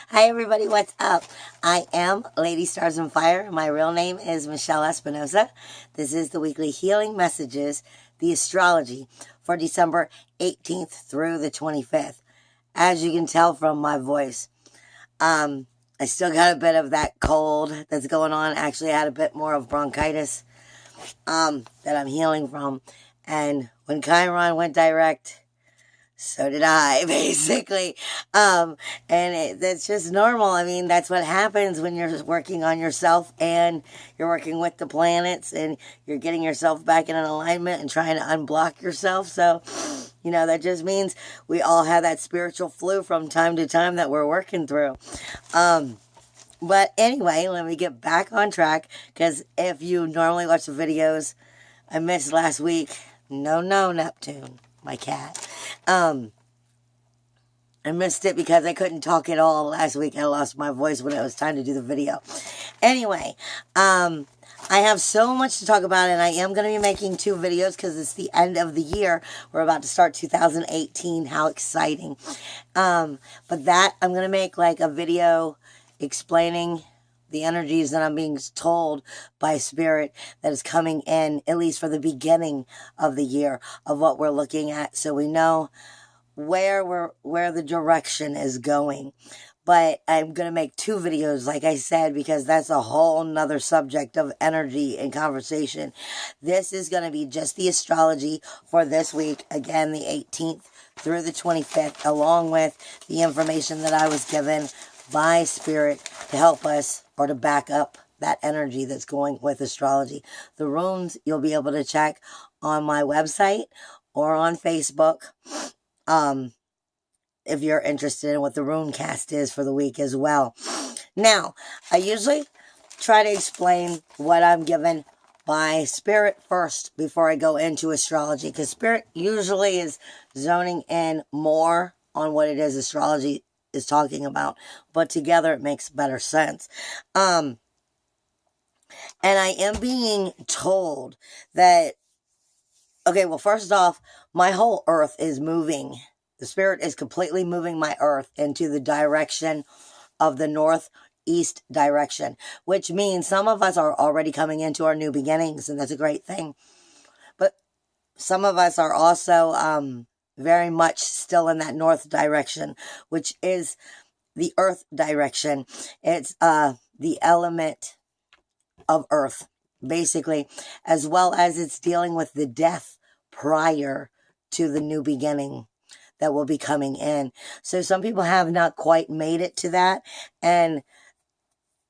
Hi everybody, what's up? I am Lady Stars on Fire. My real name is Michelle Espinosa. This is the weekly healing messages, the astrology for December 18th through the 25th. As you can tell from my voice, I still got a bit of that cold that's going on. Actually, I had a bit more of bronchitis that I'm healing from. And when Chiron went direct, so did I, basically. That's just normal. I mean, that's what happens when you're working on yourself and you're working with the planets and you're getting yourself back in an alignment and trying to unblock yourself. So, that just means we all have that spiritual flu from time to time that we're working through. But anyway, let me get back on track, because if you normally watch the videos, I missed last week. No, Neptune, my cat. I missed it because I couldn't talk at all last week. I lost my voice when it was time to do the video. Anyway, I have so much to talk about, and I am going to be making 2 videos because it's the end of the year. We're about to start 2018. How exciting. But that, I'm going to make like a video explaining the energies that I'm being told by Spirit that is coming in, at least for the beginning of the year, of what we're looking at, so we know where the direction is going. But I'm going to make 2 videos, like I said, because that's a whole nother subject of energy and conversation. This is going to be just the astrology for this week, again, the 18th through the 25th, along with the information that I was given by Spirit to help us, or to back up that energy that's going with astrology. The runes you'll be able to check on my website or on Facebook, if you're interested in what the rune cast is for the week as well. Now, I usually try to explain what I'm given by Spirit first before I go into astrology, because Spirit usually is zoning in more on what it is astrology is talking about, but together it makes better sense. And I am being told that, okay, well, first off, my whole earth is moving. The Spirit is completely moving my earth into the direction of the northeast direction, which means some of us are already coming into our new beginnings, and that's a great thing. But some of us are also very much still in that north direction, which is the earth direction. It's the element of earth, basically, as well as it's dealing with the death prior to the new beginning that will be coming in. So some people have not quite made it to that, and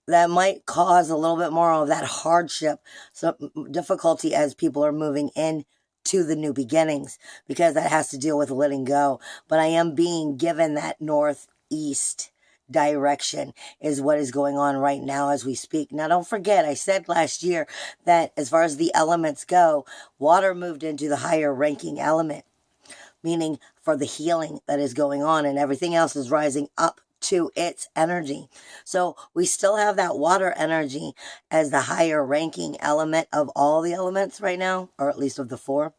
that might cause a little bit more of that hardship, some difficulty as people are moving in to the new beginnings, because that has to deal with letting go. But I am being given that northeast direction is what is going on right now as we speak. Now, don't forget, I said last year that as far as the elements go, water moved into the higher ranking element, meaning for the healing that is going on, and everything else is rising up to its energy. So we still have that water energy as the higher ranking element of all the elements right now, or at least of the 4.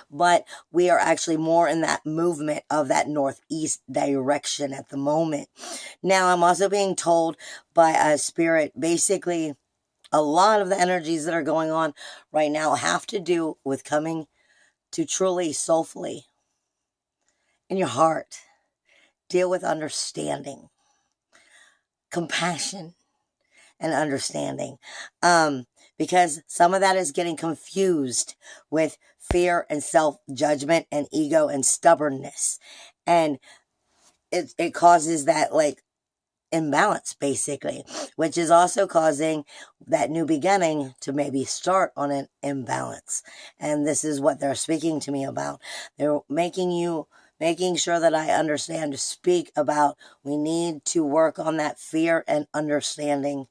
But we are actually more in that movement of that northeast direction at the moment. Now, I'm also being told by a Spirit, basically, a lot of the energies that are going on right now have to do with coming to truly, soulfully, in your heart, deal with understanding, compassion, and understanding. Because some of that is getting confused with fear and self-judgment and ego and stubbornness. And it causes that, like, imbalance, basically, which is also causing that new beginning to maybe start on an imbalance. And this is what they're speaking to me about. They're making sure that I understand to speak about, we need to work on that fear and understanding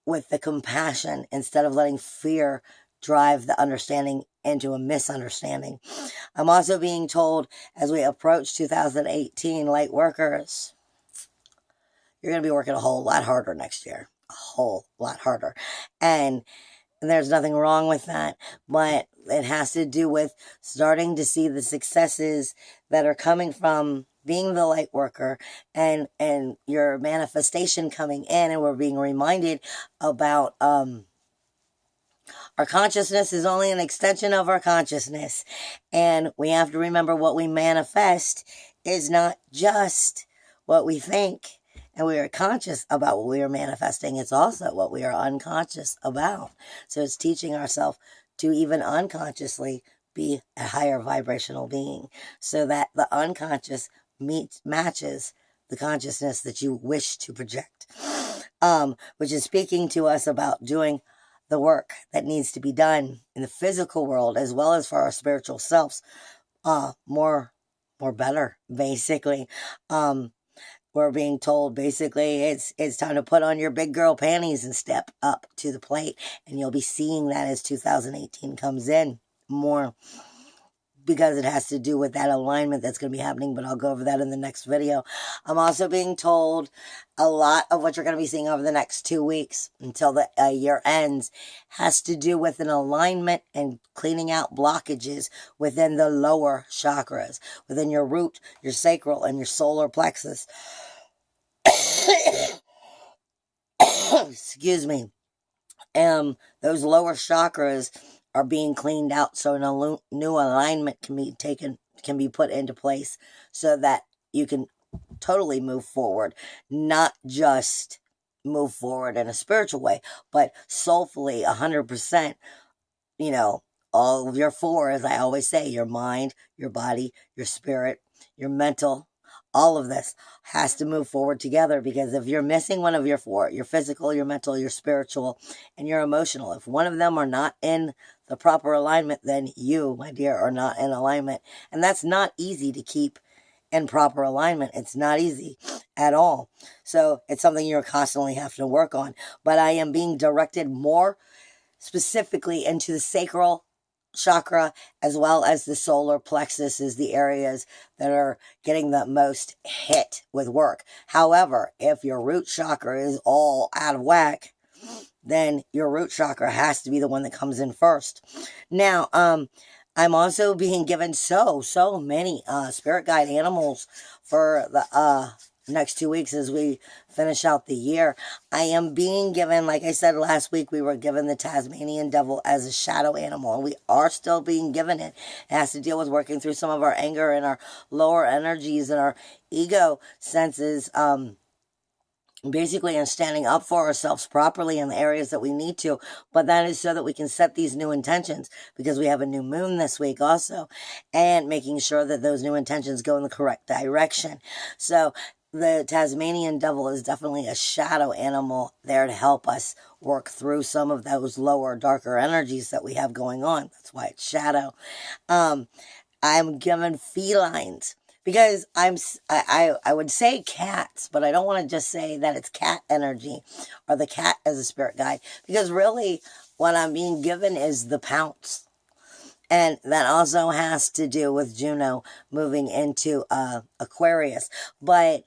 with the compassion, instead of letting fear drive the understanding into a misunderstanding. I'm also being told, as we approach 2018, light workers, you're going to be working a whole lot harder next year. A whole lot harder. And there's nothing wrong with that, but it has to do with starting to see the successes that are coming from being the light worker, and your manifestation coming in, and we're being reminded about our consciousness is only an extension of our consciousness. And we have to remember what we manifest is not just what we think. And we are conscious about what we are manifesting. It's also what we are unconscious about. So it's teaching ourselves to even unconsciously be a higher vibrational being, so that the unconscious matches the consciousness that you wish to project. Which is speaking to us about doing the work that needs to be done in the physical world, as well as for our spiritual selves, more better, basically. We're being told basically it's time to put on your big girl panties and step up to the plate, and you'll be seeing that as 2018 comes in more, because it has to do with that alignment that's going to be happening, but I'll go over that in the next video. I'm also being told a lot of what you're going to be seeing over the next 2 weeks until the year ends has to do with an alignment and cleaning out blockages within the lower chakras, within your root, your sacral, and your solar plexus. Excuse me. Those lower chakras are being cleaned out, so a new alignment can be put into place, so that you can totally move forward, not just move forward in a spiritual way, but soulfully, 100%. All of your four, as I always say, your mind, your body, your spirit, your mental, all of this has to move forward together, because if you're missing one of your four, your physical, your mental, your spiritual, and your emotional, if one of them are not in the proper alignment, then you, my dear, are not in alignment. And that's not easy to keep in proper alignment. It's not easy at all. So it's something you're constantly having to work on. But I am being directed more specifically into the sacral chakra, as well as the solar plexus, is the areas that are getting the most hit with work. However, if your root chakra is all out of whack, then your root chakra has to be the one that comes in first. Now, I'm also being given so many spirit guide animals for the next 2 weeks as we finish out the year. I am being given, like I said last week, we were given the Tasmanian devil as a shadow animal, and we are still being given it. It has to deal with working through some of our anger and our lower energies and our ego senses, basically, and standing up for ourselves properly in the areas that we need to. But that is so that we can set these new intentions, because we have a new moon this week also, and making sure that those new intentions go in the correct direction. So the Tasmanian devil is definitely a shadow animal there to help us work through some of those lower, darker energies that we have going on. That's why it's shadow. I'm given felines, because I would say cats, but I don't want to just say that it's cat energy or the cat as a spirit guide, because really what I'm being given is the pounce. And that also has to do with Juno moving into Aquarius. But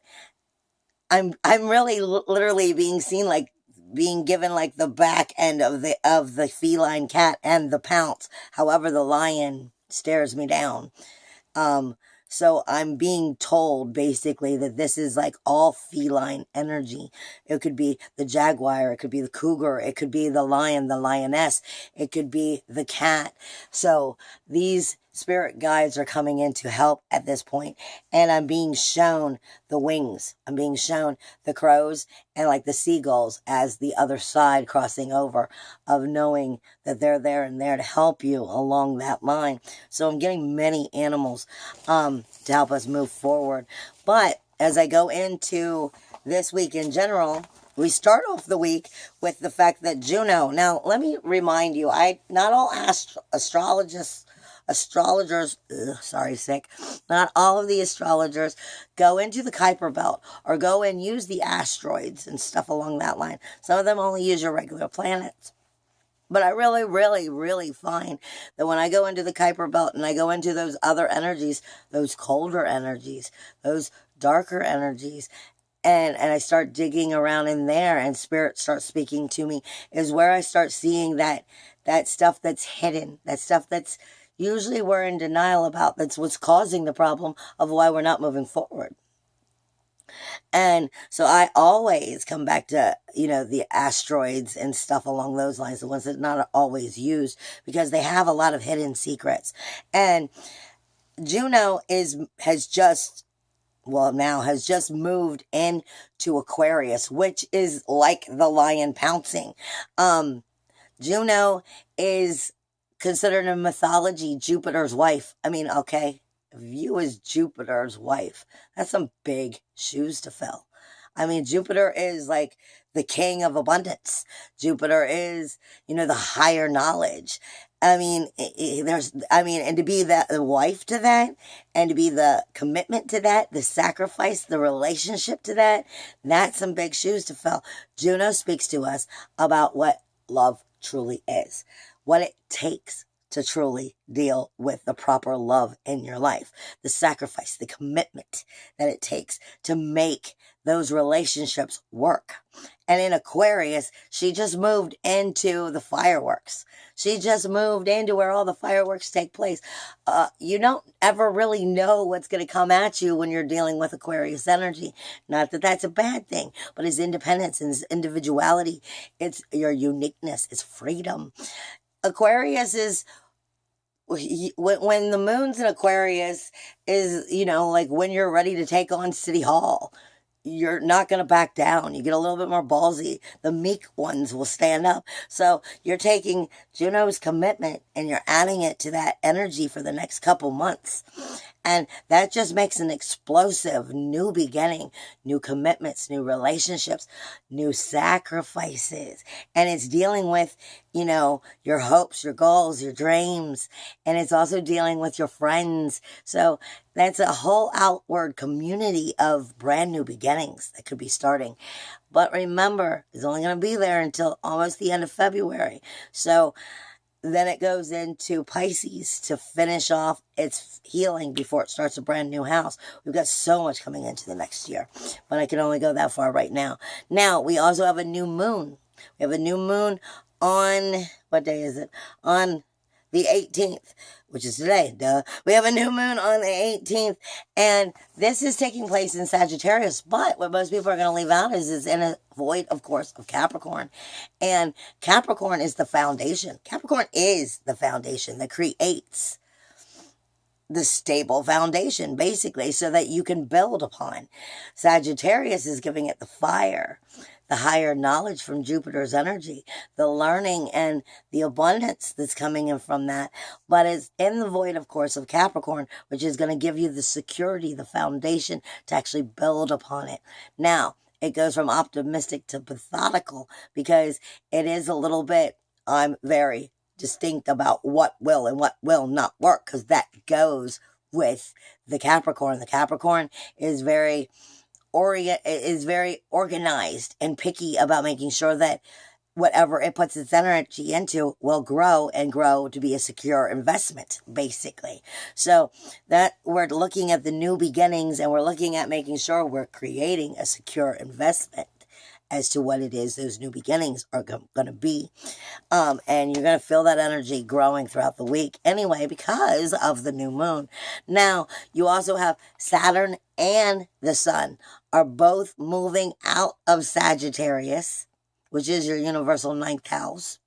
I'm really literally being seen like being given like the back end of the feline cat and the pounce. However, the lion stares me down. So I'm being told basically that this is like all feline energy. It could be the jaguar, it could be the cougar, it could be the lion, the lioness, it could be the cat. So these spirit guides are coming in to help at this point, and I'm being shown the wings. I'm being shown the crows and like the seagulls as the other side crossing over, of knowing that they're there and there to help you along that line. So I'm getting many animals to help us move forward. But as I go into this week in general, we start off the week with the fact that Juno. Now, let me remind you, not all astrologers, not all of the astrologers go into the Kuiper Belt or go and use the asteroids and stuff along that line. Some of them only use your regular planets. But I really, really, really find that when I go into the Kuiper Belt and I go into those other energies, those colder energies, those darker energies, and I start digging around in there and spirit starts speaking to me, is where I start seeing that stuff that's hidden, that stuff that's usually we're in denial about. That's what's causing the problem of why we're not moving forward. And so I always come back to, the asteroids and stuff along those lines, the ones that not always used, because they have a lot of hidden secrets. And Juno has just moved into Aquarius, which is like the lion pouncing. Juno is considered in mythology Jupiter's wife. I mean, okay, if you as Jupiter's wife, that's some big shoes to fill. I mean, Jupiter is like the king of abundance. Jupiter is, the higher knowledge. I mean, and to be the wife to that, and to be the commitment to that, the sacrifice, the relationship to that, that's some big shoes to fill. Juno speaks to us about what love truly is, what it takes to truly deal with the proper love in your life, the sacrifice, the commitment that it takes to make those relationships work. And in Aquarius, she just moved into the fireworks. She just moved into where all the fireworks take place. You don't ever really know what's going to come at you when you're dealing with Aquarius energy. Not that that's a bad thing, but it's independence and it's individuality. It's your uniqueness. It's freedom. Aquarius is, when the moon's in Aquarius, is, like when you're ready to take on City Hall. You're not going to back down. You get a little bit more ballsy. The meek ones will stand up. So you're taking Juno's commitment and you're adding it to that energy for the next couple months. And that just makes an explosive new beginning, new commitments, new relationships, new sacrifices. And it's dealing with, your hopes, your goals, your dreams. And it's also dealing with your friends. So that's a whole outward community of brand new beginnings that could be starting. But remember, it's only going to be there until almost the end of February. So then it goes into Pisces to finish off its healing before it starts a brand new house. We've got so much coming into the next year, but I can only go that far right now. Now, we also have a new moon. We have a new moon on, what day is it? On the 18th, which is today, duh. We have a new moon on the 18th, and this is taking place in Sagittarius, but what most people are going to leave out is it's in a void, of course, of Capricorn. And Capricorn is the foundation. Capricorn is the foundation that creates the stable foundation, basically, so that you can build upon. Sagittarius is giving it the fire, the higher knowledge from Jupiter's energy, the learning and the abundance that's coming in from that. But it's in the void, of course, of Capricorn, which is going to give you the security, the foundation to actually build upon it. Now, it goes from optimistic to methodical because it is a little bit, I'm very distinct about what will and what will not work, because that goes with the Capricorn. The Capricorn is very organized and picky about making sure that whatever it puts its energy into will grow and grow to be a secure investment, basically. So that we're looking at the new beginnings, and we're looking at making sure we're creating a secure investment as to what it is those new beginnings are going to be. And you're going to feel that energy growing throughout the week anyway because of the new moon. Now, you also have Saturn and the Sun are both moving out of Sagittarius, which is your universal ninth house,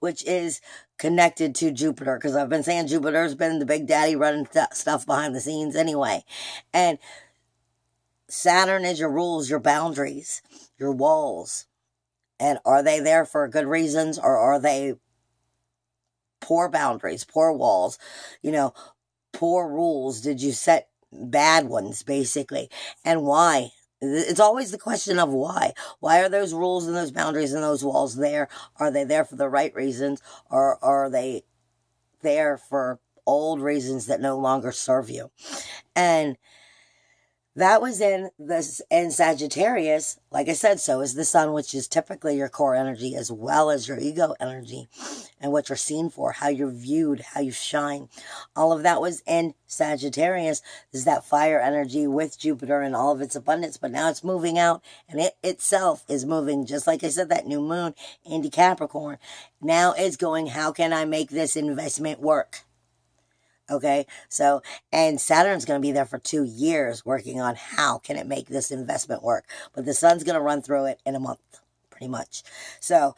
which is connected to Jupiter, because I've been saying Jupiter's been the big daddy running stuff behind the scenes anyway. And Saturn is your rules, your boundaries, your walls. And are they there for good reasons, or are they poor boundaries, poor walls, poor rules? Did you set bad ones, basically? And why? It's always the question of why. Why are those rules and those boundaries and those walls there? Are they there for the right reasons, or are they there for old reasons that no longer serve you? And That was in Sagittarius. Like I said, so is the sun, which is typically your core energy as well as your ego energy and what you're seen for, how you're viewed, how you shine. All of that was in Sagittarius. Is that fire energy with Jupiter and all of its abundance, but now it's moving out, and it itself is moving, just like I said, that new moon into Capricorn. Now it's going, how can I make this investment work? Okay, so, and Saturn's going to be there for 2 years working on how can it make this investment work. But the sun's going to run through it in a month, pretty much. So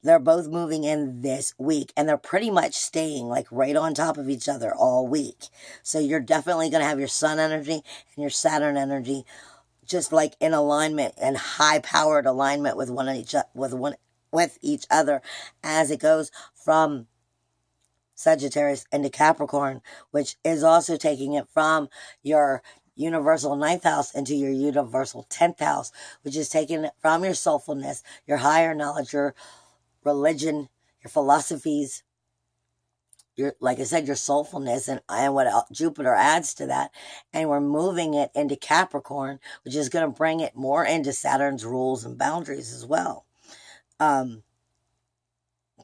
they're both moving in this week, and they're pretty much staying like right on top of each other all week. So you're definitely going to have your sun energy and your Saturn energy just like in alignment and high powered alignment with with each other as it goes from Sagittarius into Capricorn, which is also taking it from your universal 9th house into your universal 10th house, which is taking it from your soulfulness, your higher knowledge, your religion, your philosophies, your, like I said, your soulfulness, and what Jupiter adds to that. And we're moving it into Capricorn, which is going to bring it more into Saturn's rules and boundaries as well.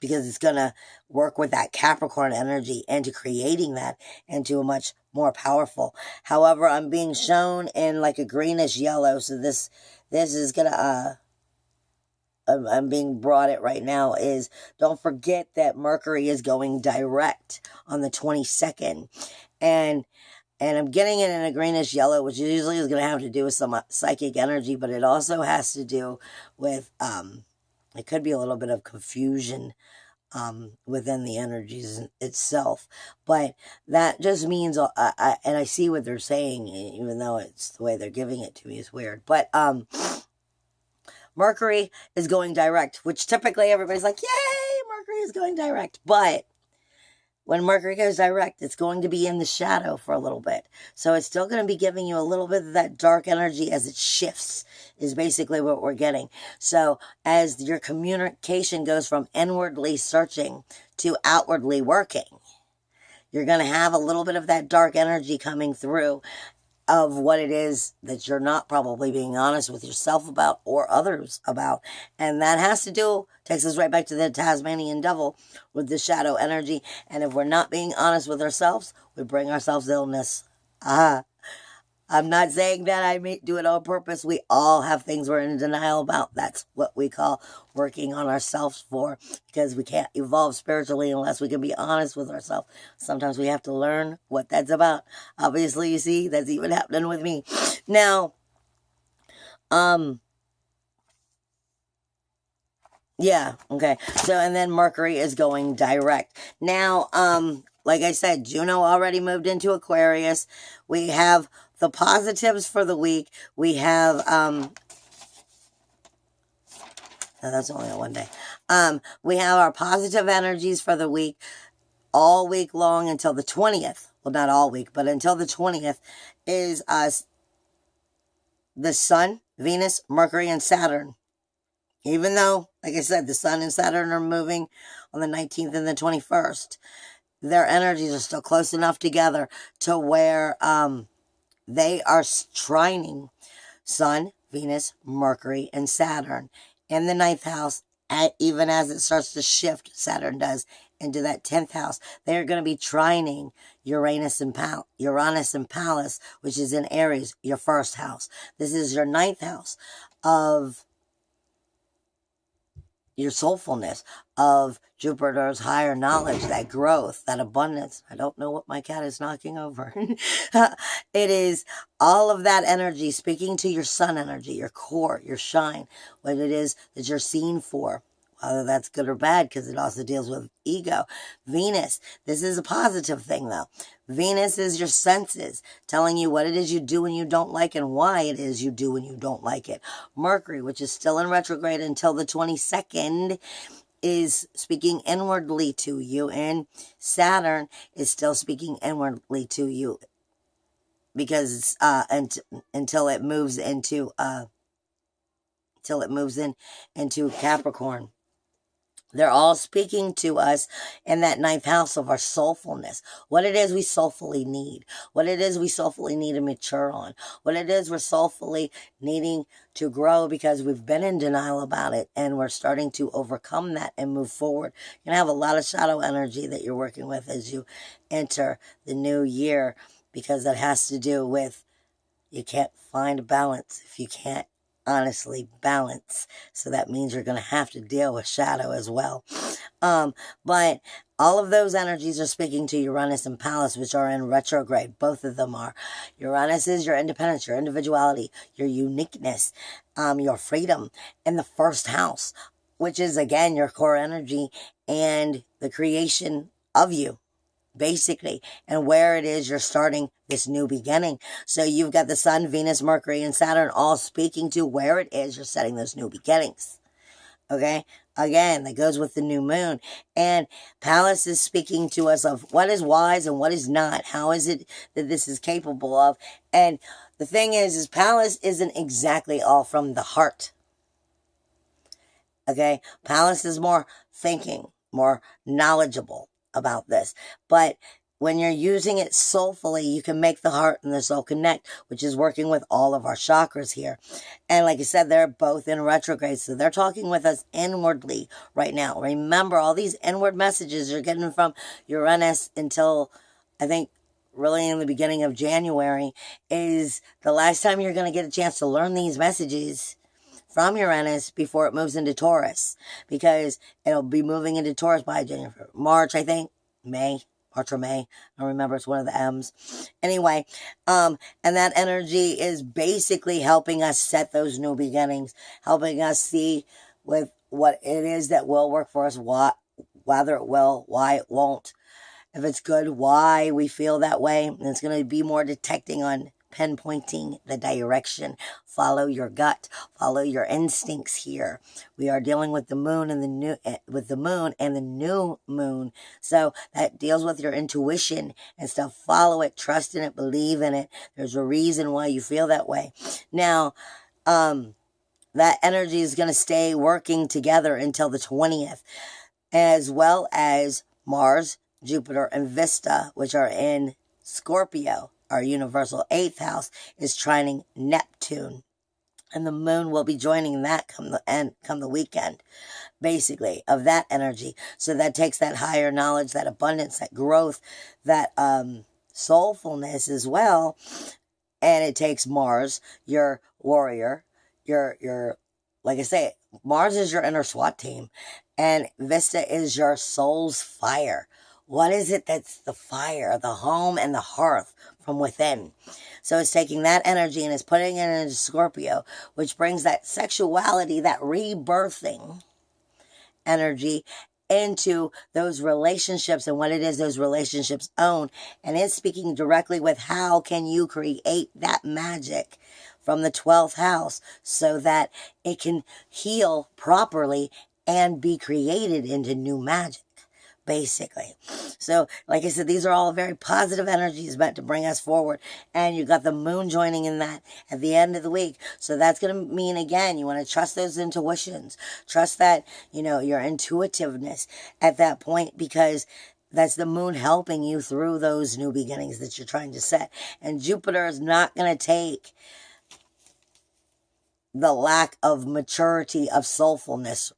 Because it's going to work with that Capricorn energy into creating that into a much more powerful. However, I'm being shown in like a greenish yellow, so this is going to, I'm being brought it right now, is don't forget that Mercury is going direct on the 22nd. And I'm getting it in a greenish yellow, which usually is going to have to do with some psychic energy, but it also has to do with, it could be a little bit of confusion within the energies itself. But that just means, and I see what they're saying, even though it's the way they're giving it to me is weird. But Mercury is going direct, which typically everybody's like, yay, Mercury is going direct. But when Mercury goes direct, it's going to be in the shadow for a little bit. So it's still going to be giving you a little bit of that dark energy as it shifts, is basically what we're getting. So as your communication goes from inwardly searching to outwardly working, you're going to have a little bit of that dark energy coming through of what it is that you're not probably being honest with yourself about or others about. And that has to do, takes us right back to the Tasmanian devil with the shadow energy. And if we're not being honest with ourselves, we bring ourselves illness. I'm not saying that I may do it on purpose. We all have things we're in denial about. That's what we call working on ourselves for, because we can't evolve spiritually unless we can be honest with ourselves. Sometimes we have to learn what that's about. Obviously, you see, that's even happening with me. Now, yeah, okay. So, and then Mercury is going direct. Now, like I said, Juno already moved into Aquarius. We have the positives for the week. We have, no, that's only on one day. We have our positive energies for the week, all week long until the 20th. Well, not all week, but until the 20th is the Sun, Venus, Mercury, and Saturn. Even though, like I said, the Sun and Saturn are moving on the 19th and the 21st, their energies are still close enough together to where they are trining Sun, Venus, Mercury, and Saturn in the 9th house, even as it starts to shift, Saturn does, into that 10th house. They are going to be trining Uranus and Pallas, which is in Aries, your 1st house. This is your 9th house of your soulfulness, of Jupiter's higher knowledge, that growth, that abundance. I don't know what my cat is knocking over. It is all of that energy speaking to your sun energy, your core, your shine, what it is that you're seen for. Whether that's good or bad, because it also deals with ego. Venus, this is a positive thing though. Venus is your senses, telling you what it is you do when you don't like and why it is you do when you don't like it. Mercury, which is still in retrograde until the 22nd, is speaking inwardly to you, and Saturn is still speaking inwardly to you, because until it moves into Capricorn. They're all speaking to us in that ninth house of our soulfulness. What it is we soulfully need. What it is we soulfully need to mature on. What it is we're soulfully needing to grow because we've been in denial about it and we're starting to overcome that and move forward. You're going to have a lot of shadow energy that you're working with as you enter the new year because that has to do with you can't find balance if you can't honestly balance. So that means you're going to have to deal with shadow as well. But all of those energies are speaking to Uranus and Pallas, which are in retrograde. Both of them are. Uranus is your independence, your individuality, your uniqueness, your freedom in the first house, which is, again, your core energy and the creation of you, basically, and where it is you're starting this new beginning. So you've got the Sun, Venus, Mercury, and Saturn all speaking to where it is you're setting those new beginnings. Okay? Again, that goes with the new moon. And Pallas is speaking to us of what is wise and what is not. How is it that this is capable of? And the thing is Pallas isn't exactly all from the heart. Okay? Pallas is more thinking, more knowledgeable about this. But when you're using it soulfully, you can make the heart and the soul connect, which is working with all of our chakras here. And like I said, they're both in retrograde, so they're talking with us inwardly right now. Remember, all these inward messages you're getting from Uranus until, I think, really in the beginning of January is the last time you're going to get a chance to learn these messages from Uranus before it moves into Taurus, because it'll be moving into Taurus by March, I think, March or May. I don't remember. It's one of the M's. Anyway, and that energy is basically helping us set those new beginnings, helping us see with what it is that will work for us, whether it will, why it won't, if it's good, why we feel that way. And it's going to be more detecting on pinpointing the direction. Follow your gut, follow your instincts here. We are dealing with the moon and the new moon. So that deals with your intuition and stuff. Follow it, trust in it, believe in it. There's a reason why you feel that way. Now, that energy is going to stay working together until the 20th, as well as Mars, Jupiter, and Vesta, which are in Scorpio. Our universal 8th house is trining Neptune. And the moon will be joining that come the weekend, basically, of that energy. So that takes that higher knowledge, that abundance, that growth, that soulfulness as well. And it takes Mars, your warrior, your like I say, Mars is your inner SWAT team. And Vesta is your soul's fire. What is it that's the fire, the home and the hearth from within? So it's taking that energy and it's putting it into Scorpio, which brings that sexuality, that rebirthing energy into those relationships and what it is those relationships own. And it's speaking directly with how can you create that magic from the 12th house so that it can heal properly and be created into new magic, basically. So, like I said, these are all very positive energies meant to bring us forward. And you got the moon joining in that at the end of the week. So that's going to mean, again, you want to trust those intuitions. Trust that, your intuitiveness at that point, because that's the moon helping you through those new beginnings that you're trying to set. And Jupiter is not going to take the lack of maturity of soulfulness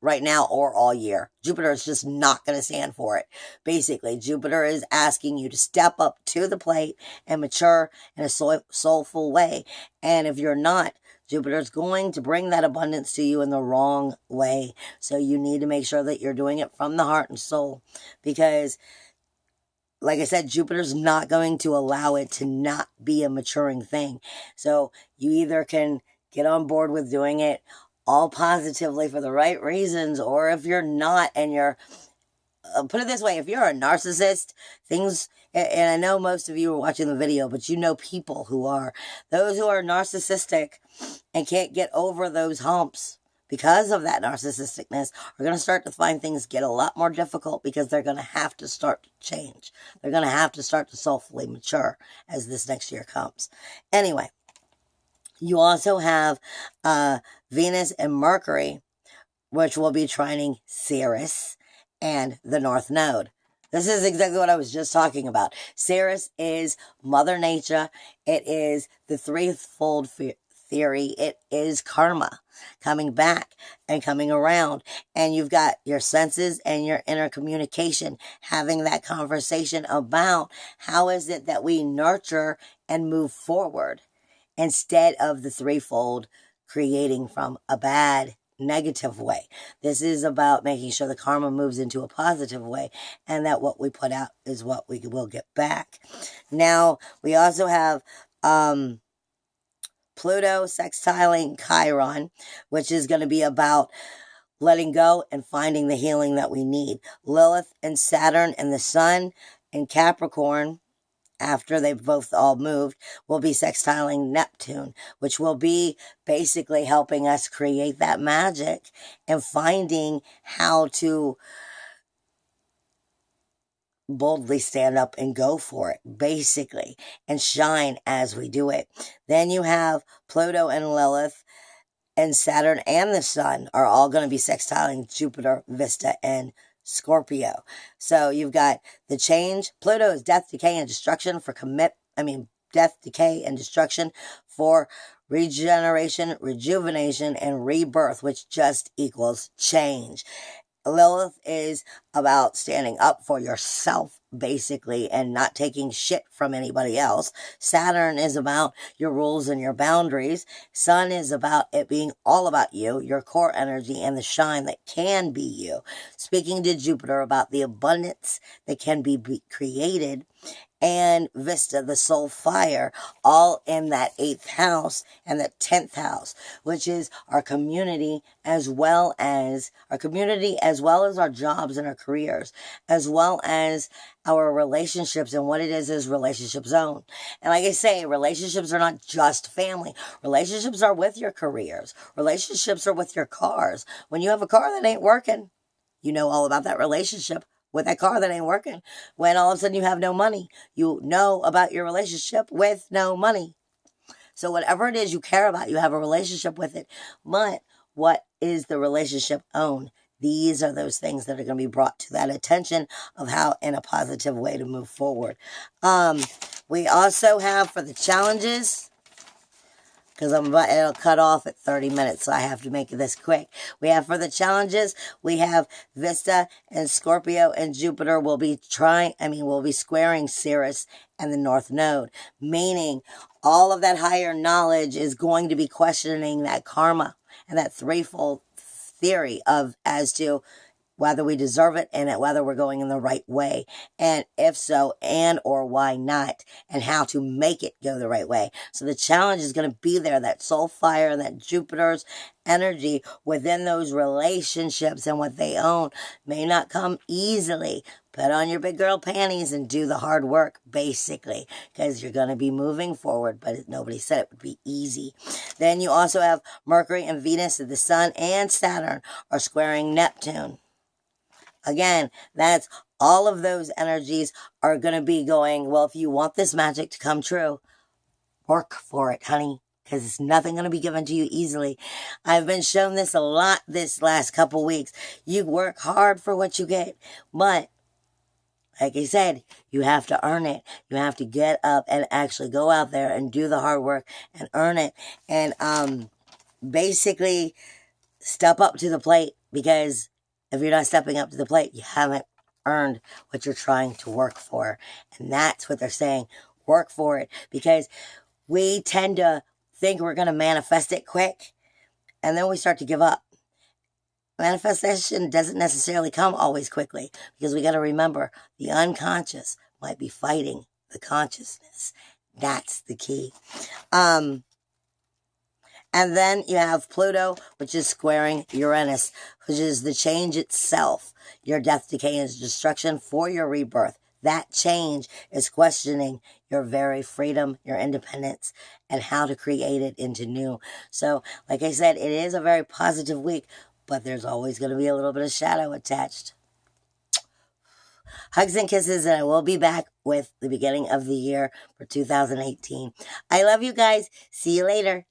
right now or all year. Jupiter is just not going to stand for it. Basically, Jupiter is asking you to step up to the plate and mature in a soulful way. And if you're not, Jupiter is going to bring that abundance to you in the wrong way. So you need to make sure that you're doing it from the heart and soul. Because, like I said, Jupiter's not going to allow it to not be a maturing thing. So you either can get on board with doing it all positively for the right reasons, or if you're not and you're, put it this way, if you're a narcissist, and I know most of you are watching the video, but you know people who are, those who are narcissistic and can't get over those humps because of that narcissisticness are going to start to find things get a lot more difficult because they're going to have to start to change. They're going to have to start to soulfully mature as this next year comes. Anyway, you also have Venus and Mercury, which will be trining Ceres and the North Node. This is exactly what I was just talking about. Ceres is Mother Nature. It is the threefold theory. It is karma coming back and coming around. And you've got your senses and your inner communication having that conversation about how is it that we nurture and move forward instead of the threefold creating from a bad, negative way. This is about making sure the karma moves into a positive way and that what we put out is what we will get back. Now, we also have Pluto sextiling Chiron, which is going to be about letting go and finding the healing that we need. Lilith and Saturn and the Sun and Capricorn, after they've both all moved, will be sextiling Neptune, which will be basically helping us create that magic and finding how to boldly stand up and go for it, basically, and shine as we do it. Then you have Pluto and Lilith and Saturn and the Sun are all going to be sextiling Jupiter, Vesta, and Scorpio. So you've got the change. Pluto is death, decay, and destruction for death, decay, and destruction for regeneration, rejuvenation, and rebirth, which just equals change. Lilith is about standing up for yourself, basically, and not taking shit from anybody else. Saturn is about your rules and your boundaries. Sun is about it being all about you, your core energy, and the shine that can be you. Speaking to Jupiter about the abundance that can be created. And Vista, the soul fire, all in that 8th house and the 10th house, which is our community as well as our jobs and our careers, as well as our relationships and what it is relationship zone. And like I say, relationships are not just family. Relationships are with your careers. Relationships are with your cars. When you have a car that ain't working, you know all about that relationship with that car that ain't working. When all of a sudden you have no money, you know about your relationship with no money. So whatever it is you care about, you have a relationship with it. But what is the relationship own? These are those things that are going to be brought to that attention of how in a positive way to move forward. We also have for the challenges, because it'll cut off at 30 minutes, so I have to make this quick. We have for the challenges, we have Vista and Scorpio and Jupiter will be squaring Ceres and the North Node, meaning all of that higher knowledge is going to be questioning that karma and that threefold theory of as to whether we deserve it and whether we're going in the right way. And if so, and or why not, and how to make it go the right way. So the challenge is going to be there, that soul fire and that Jupiter's energy within those relationships and what they own may not come easily. Put on your big girl panties and do the hard work, basically, because you're going to be moving forward, but nobody said it would be easy. Then you also have Mercury and Venus, the Sun and Saturn are squaring Neptune. Again, that's all of those energies are going to be going, well, if you want this magic to come true, work for it, honey, because it's nothing going to be given to you easily. I've been shown this a lot this last couple weeks. You work hard for what you get, but like I said, you have to earn it. You have to get up and actually go out there and do the hard work and earn it. And basically step up to the plate, because if you're not stepping up to the plate, you haven't earned what you're trying to work for. And that's what they're saying. Work for it. Because we tend to think we're going to manifest it quick, and then we start to give up. Manifestation doesn't necessarily come always quickly, because we got to remember the unconscious might be fighting the consciousness. That's the key. And then you have Pluto, which is squaring Uranus, which is the change itself, your death, decay, and destruction for your rebirth. That change is questioning your very freedom, your independence, and how to create it into new. So, like I said, it is a very positive week, but there's always going to be a little bit of shadow attached. Hugs and kisses, and I will be back with the beginning of the year for 2018. I love you guys. See you later.